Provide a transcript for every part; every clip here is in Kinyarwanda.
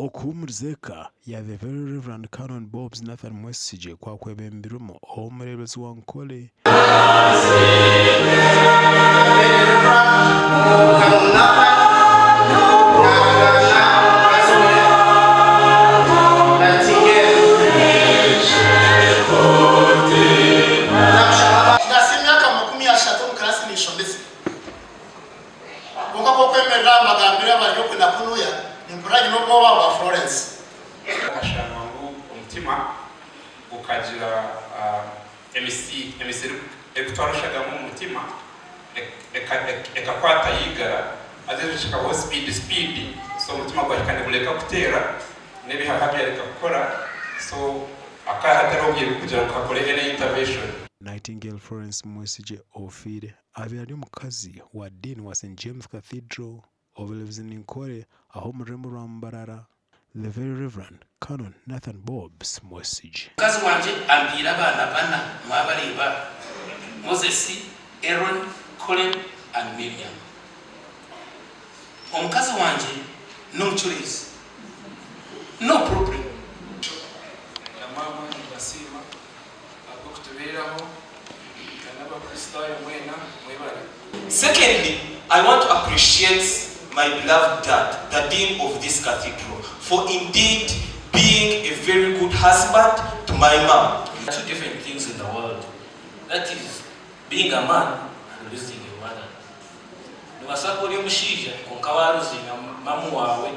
okumuzeka ya the very Reverend Canon Bobs Nathan Mwesige kwa kwebembirumo omuleebezi wa Nkole ukajira emisiri ekutwarashaga mu mutima ekakwata yigara azeshikaho speed so umutima gwakane buleka kutera nebihaha byareka gukora so akahatarobye kugira ngo akore any intervention. Nightingale Florence Mwesige ofire abyari mukazi wa Dean wa St James Cathedral obulevuzi Nkole aho murembo rwambarara the very Reverend Canon Nathan Bobs Mwesige. Mukazi wanje ambira abana bana mwabareba Moses, Aaron, Colin and Miriam. Omukazi wanje no choice, no problem. Mama basima akutuberaho kanaba Kristayo mwena mwebale. Secondly, I want to appreciate my beloved dad, the dean of this cathedral, for indeed being a very good husband to my mom. There are two different things in the world. That is being a man and losing a mother. Nubasako uri mushija konkawaruzi na mamu wawe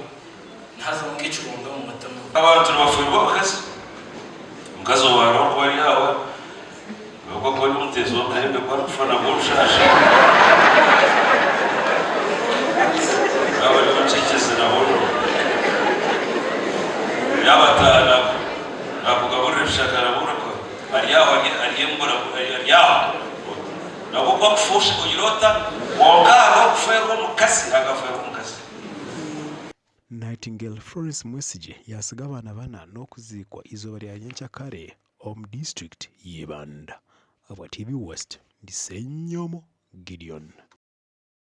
ntaza mukicunga mu mutama. Abantu bafurwa bakazi. Mukazi waro kwari yawe. Bako kwari mutezo wakahembe kwa mfana borushasha. Abari baceceze na bono. Yabatana nakugaburira bishakara bono ko. Ariyaho ariyembura ariyaho. Nabo kwa kufusha kujirota wongaro kuferwa mukasi agaferwa mukasi. Nightingale Florence Mwesige yasiga abana bana no kuzikwa izuba rya Nyankakare Home District Yebanda abwa TV West Disenyomo Gideon.